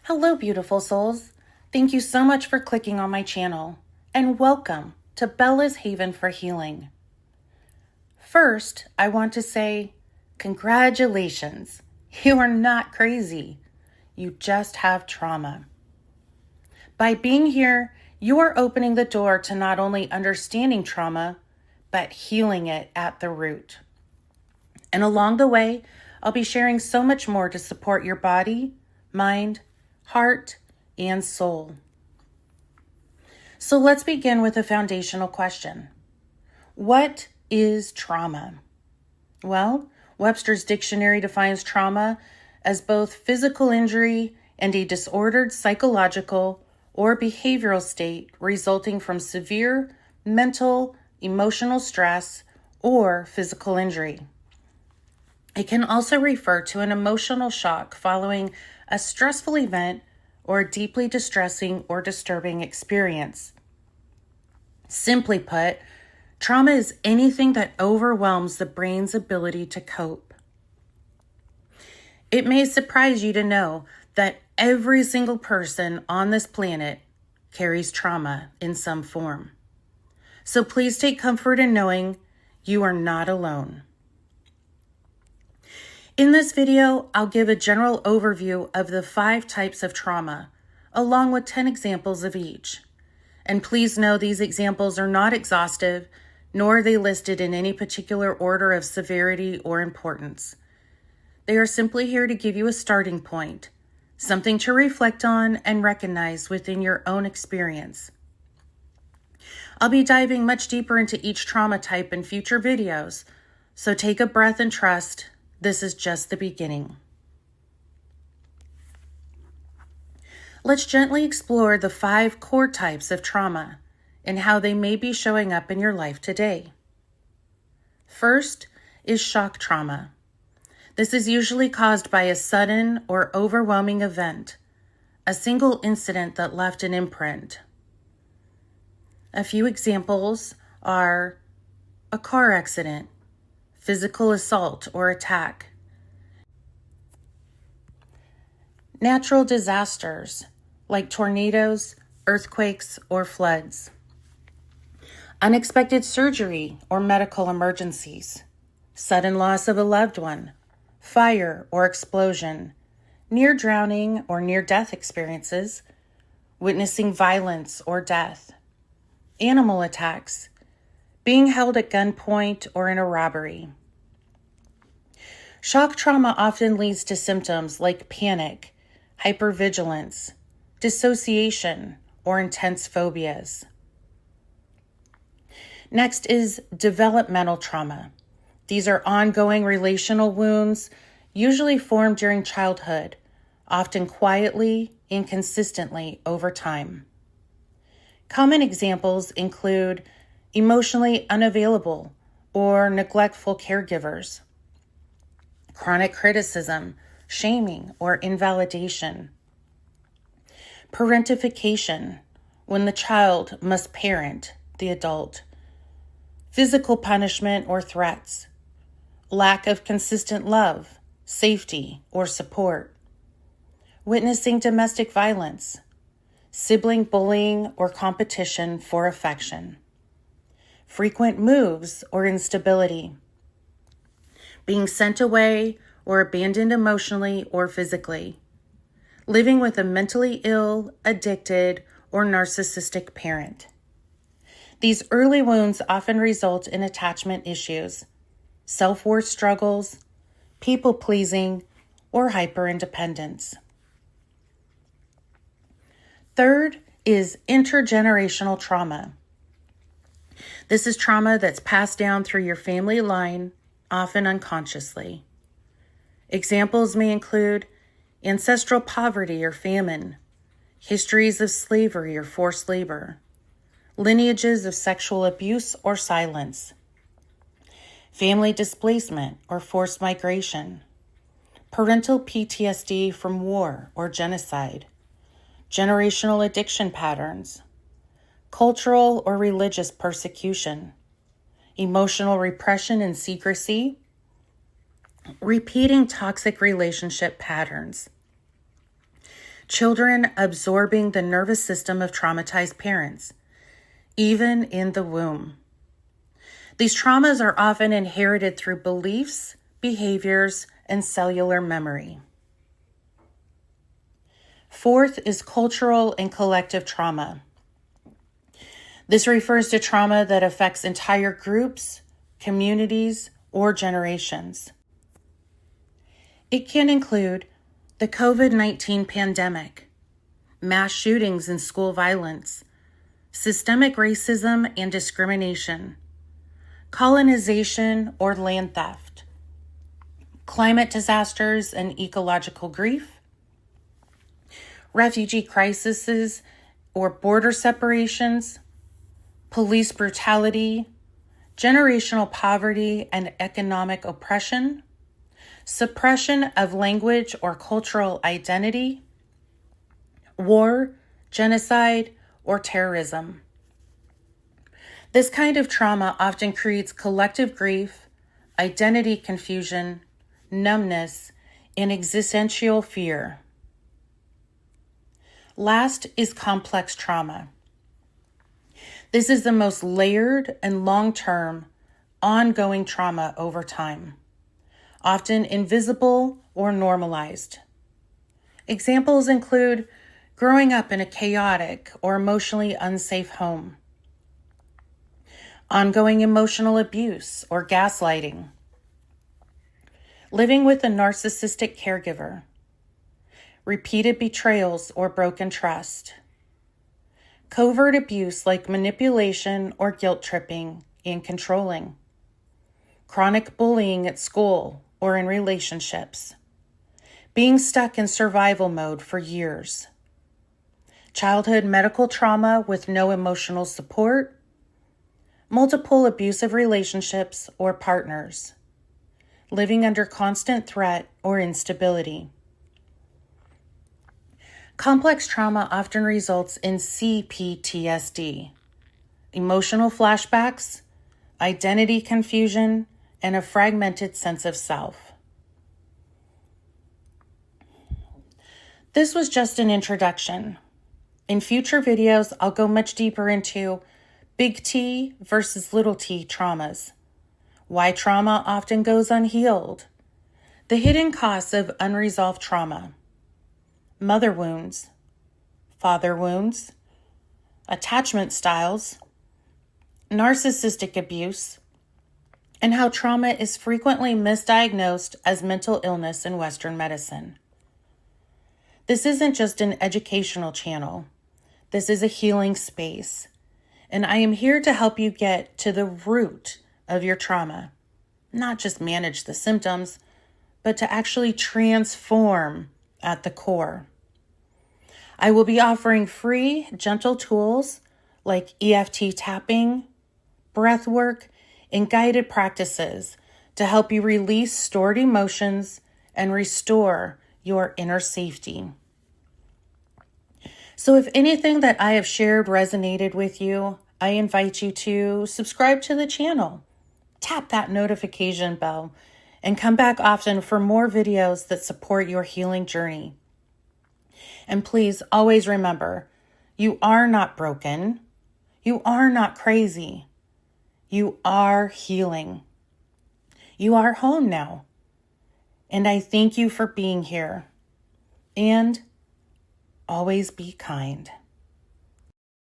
Hello, beautiful souls. Thank you so much for clicking on my channel, and welcome to Bella's Haven for Healing. First, I want to say, congratulations. You are not crazy. You just have trauma. By being here, you are opening the door to not only understanding trauma, but healing it at the root. And along the way, I'll be sharing so much more to support your body, mind, heart, and soul. So let's begin with a foundational question. What is trauma? Well, Webster's dictionary defines trauma as both physical injury and a disordered psychological or behavioral state resulting from severe mental, emotional stress, or physical injury. It can also refer to an emotional shock following a stressful event or a deeply distressing or disturbing experience. Simply put, trauma is anything that overwhelms the brain's ability to cope. It may surprise you to know that every single person on this planet carries trauma in some form. So please take comfort in knowing you are not alone. In this video, I'll give a general overview of the 5 types of trauma, along with 10 examples of each. And please know these examples are not exhaustive, nor are they listed in any particular order of severity or importance. They are simply here to give you a starting point, something to reflect on and recognize within your own experience. I'll be diving much deeper into each trauma type in future videos, so take a breath and trust. This is just the beginning. Let's gently explore the 5 core types of trauma and how they may be showing up in your life today. First is shock trauma. This is usually caused by a sudden or overwhelming event, a single incident that left an imprint. A few examples are a car accident, physical assault or attack, natural disasters like tornadoes, earthquakes, or floods, unexpected surgery or medical emergencies, sudden loss of a loved one, fire or explosion, near drowning or near-death experiences, witnessing violence or death, animal attacks, being held at gunpoint or in a robbery. Shock trauma often leads to symptoms like panic, hypervigilance, dissociation, or intense phobias. Next is developmental trauma. These are ongoing relational wounds, usually formed during childhood, often quietly and consistently over time. Common examples include emotionally unavailable or neglectful caregivers, chronic criticism, shaming, or invalidation, parentification, when the child must parent the adult, physical punishment or threats, lack of consistent love, safety, or support, witnessing domestic violence, sibling bullying or competition for affection, frequent moves or instability, being sent away or abandoned emotionally or physically, living with a mentally ill, addicted, or narcissistic parent. These early wounds often result in attachment issues, self-worth struggles, people-pleasing, or hyper-independence. Third is intergenerational trauma. This is trauma that's passed down through your family line, often unconsciously. Examples may include ancestral poverty or famine, histories of slavery or forced labor, lineages of sexual abuse or silence, family displacement or forced migration, parental PTSD from war or genocide, generational addiction patterns, cultural or religious persecution, emotional repression and secrecy, repeating toxic relationship patterns. children absorbing the nervous system of traumatized parents, even in the womb. These traumas are often inherited through beliefs, behaviors, and cellular memory. Fourth is cultural and collective trauma. This refers to trauma that affects entire groups, communities, or generations. It can include the COVID-19 pandemic, mass shootings and school violence, systemic racism and discrimination, colonization or land theft, climate disasters and ecological grief, refugee crises or border separations, police brutality, generational poverty and economic oppression, suppression of language or cultural identity, war, genocide, or terrorism. This kind of trauma often creates collective grief, identity confusion, numbness, and existential fear. Last is complex trauma. This is the most layered and long-term, ongoing trauma over time, often invisible or normalized. Examples include growing up in a chaotic or emotionally unsafe home, ongoing emotional abuse or gaslighting, living with a narcissistic caregiver, repeated betrayals or broken trust, covert abuse like manipulation or guilt tripping and controlling, chronic bullying at school or in relationships, being stuck in survival mode for years, childhood medical trauma with no emotional support, multiple abusive relationships or partners, living under constant threat or instability. Complex trauma often results in CPTSD, emotional flashbacks, identity confusion, and a fragmented sense of self. This was just an introduction. In future videos, I'll go much deeper into big T versus little t traumas, why trauma often goes unhealed, the hidden costs of unresolved trauma, mother wounds, father wounds, attachment styles, narcissistic abuse, and how trauma is frequently misdiagnosed as mental illness in Western medicine. This isn't just an educational channel. This is a healing space, and I am here to help you get to the root of your trauma, not just manage the symptoms, but to actually transform at the core. I will be offering free, gentle tools like EFT tapping, breath work, and guided practices to help you release stored emotions and restore your inner safety. So if anything that I have shared resonated with you, I invite you to subscribe to the channel, tap that notification bell, and come back often for more videos that support your healing journey. And please always remember, you are not broken. You are not crazy. You are healing. You are home now. And I thank you for being here. And always be kind.